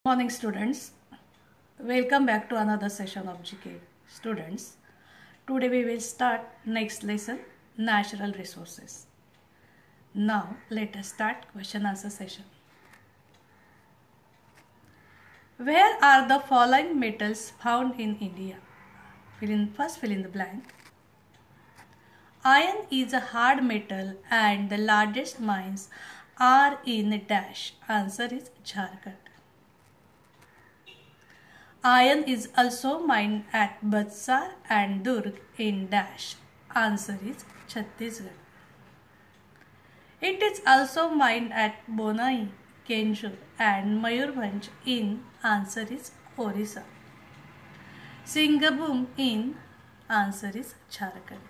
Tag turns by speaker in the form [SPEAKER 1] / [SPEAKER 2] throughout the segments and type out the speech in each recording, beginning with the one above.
[SPEAKER 1] Morning students, welcome back to another session of GK. Students, today we will start next lesson, natural resources. Now let us start question answer session. Where are the following metals found in India? Fill in the blank. Iron is a hard metal and the largest mines are in dash. Answer is Jharkhand. Iron is also mined at Buxar and Durg in dash. Answer is Chhattisgarh. It is also mined at Bonai, Kenjur and Mayurbhanj in. Answer is Orissa. Singhbhum in. Answer is Jharkhand.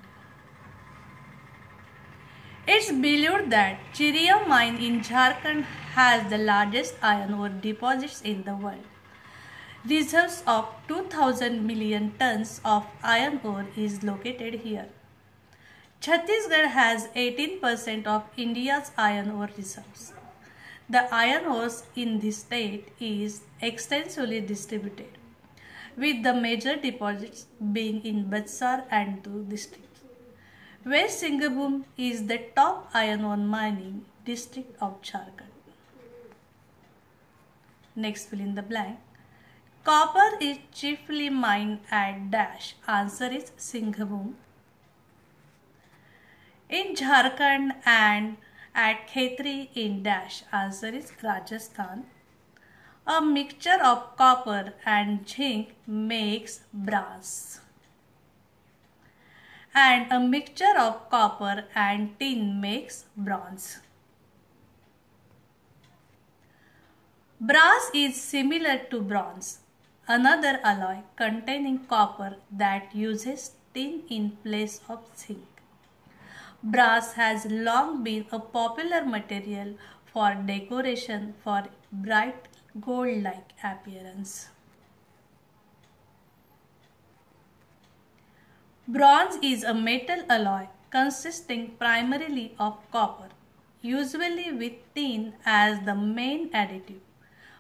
[SPEAKER 1] It's believed that Chiria mine in Jharkhand has the largest iron ore deposits in the world. Reserves of 2000 million tons of iron ore is located here. Chhattisgarh has 18% of India's iron ore reserves. The iron ores in this state is extensively distributed, with the major deposits being in Buxar and Durg districts. West Singhbhum is the top iron ore mining district of Jharkhand. Next, fill in the blank. Copper is chiefly mined at dash. Answer is Singhbhum. In Jharkhand and at Khetri in dash. Answer is Rajasthan. A mixture of copper and zinc makes brass. And a mixture of copper and tin makes bronze. Brass is similar to bronze, another alloy containing copper that uses tin in place of zinc. Brass has long been a popular material for decoration for bright gold-like appearance. Bronze is a metal alloy consisting primarily of copper, usually with tin as the main additive,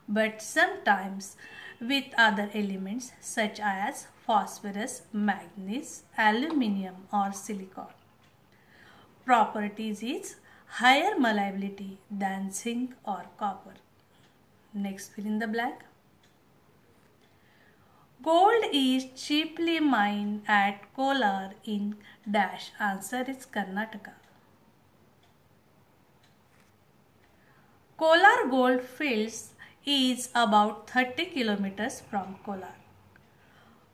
[SPEAKER 1] but sometimes with other elements such as phosphorus, manganese, aluminium or silicon. Properties is higher malleability than zinc or copper. Next, fill in the blank. Gold is cheaply mined at Kolar in dash. Answer is Karnataka. Kolar gold fields is about 30 kilometers from Kolar.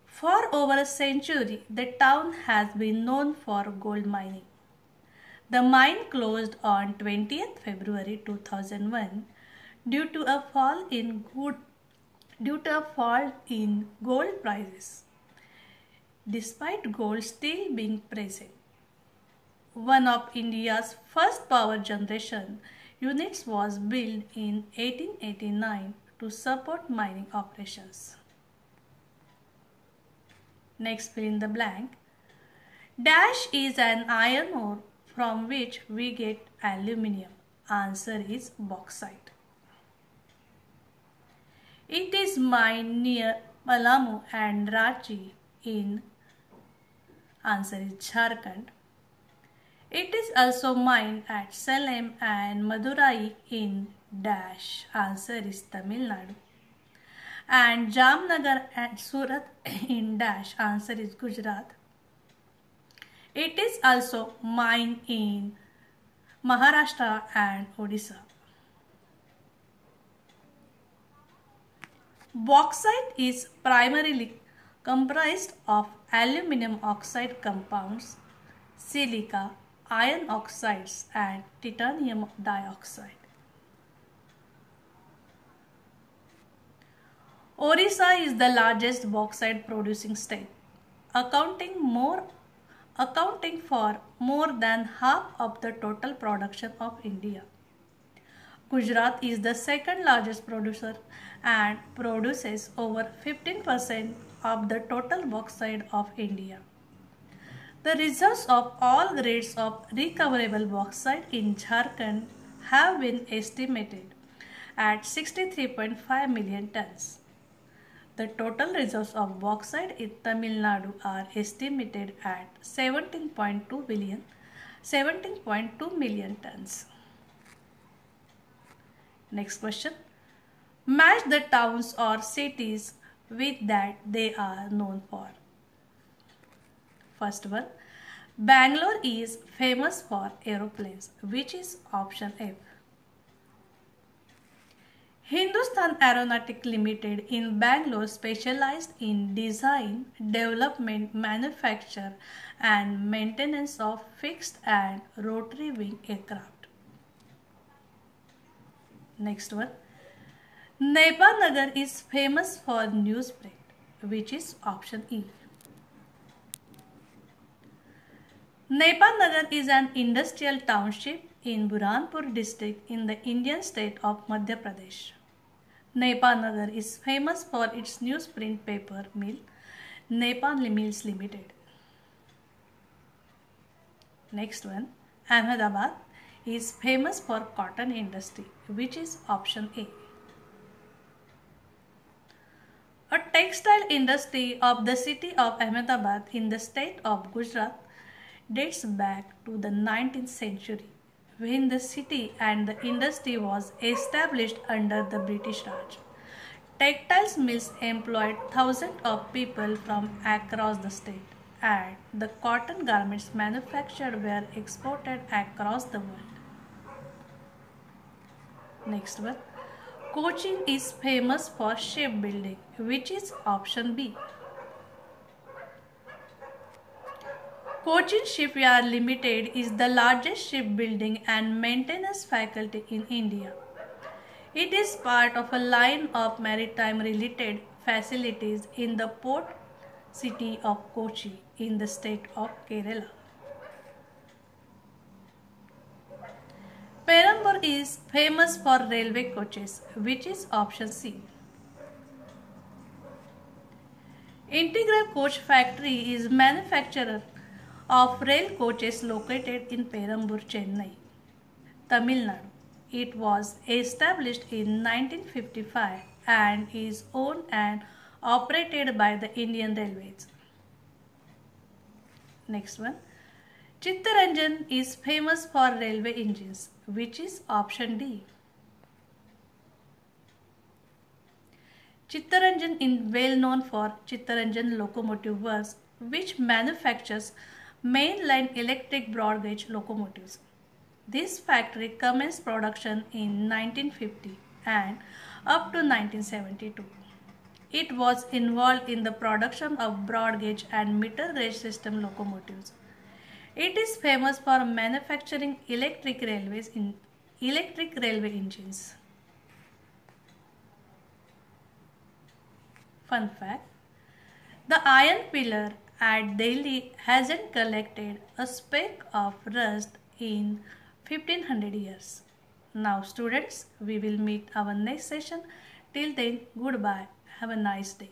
[SPEAKER 1] For over a century, the town has been known for gold mining. The mine closed on 20th February 2001 due to a fall in gold prices. Despite gold still being present, one of India's first power generation units was built in 1889 to support mining operations. Next, fill in the blank. Dash is an iron ore from which we get aluminium. Answer is bauxite. It is mined near Palamu and Ranchi in. Answer is Jharkhand. It is also mined at Salem and Madurai in dash. Answer is Tamil Nadu. And Jamnagar and Surat in dash. Answer is Gujarat. It is also mined in Maharashtra and Odisha. Bauxite is primarily comprised of aluminum oxide compounds, silica, iron oxides and titanium dioxide. Orissa is the largest bauxite producing state, accounting for more than half of the total production of India. Gujarat is the second largest producer and produces over 15% of the total bauxite of India. The reserves of all grades of recoverable bauxite in Jharkhand have been estimated at 63.5 million tons. The total reserves of bauxite in Tamil Nadu are estimated at 17.2 million tons. Next question. Match the towns or cities with that they are known for. First one. Bangalore is famous for aeroplanes, which is option F. Hindustan Aeronautic Limited in Bangalore specialized in design, development, manufacture and maintenance of fixed and rotary wing aircraft. Next one. Nepanagar is famous for newsprint, which is option E. Nepanagar is an industrial township in Burhanpur district in the Indian state of Madhya Pradesh. Nepanagar is famous for its newsprint paper mill, Nepan Mills Limited. Next one, Ahmedabad is famous for cotton industry, which is option A. A textile industry of the city of Ahmedabad in the state of Gujarat dates back to the 19th century, when the city and the industry was established under the British Raj. Textiles mills employed thousands of people from across the state, and the cotton garments manufactured were exported across the world. Next one. Cochin is famous for shipbuilding, which is option B. Cochin Shipyard Limited is the largest shipbuilding and maintenance faculty in India. It is part of a line of maritime related facilities in the port city of Kochi in the state of Kerala. Perambur is famous for railway coaches, which is option C. Integral Coach Factory is manufacturer of rail coaches located in Perambur, Chennai, Tamil Nadu. It was established in 1955 and is owned and operated by the Indian Railways. Next one. Chittaranjan is famous for railway engines, which is option D. Chittaranjan is well known for Chittaranjan Locomotive Works, which manufactures mainline electric broad gauge locomotives. This factory commenced production in 1950 and up to 1972. It was involved in the production of broad gauge and meter gauge system locomotives. It is famous for manufacturing electric railway engines. Fun fact: the iron pillar at Delhi hasn't collected a speck of rust in 1500 years. Now students, we will meet our next session. Till then, goodbye. Have a nice day.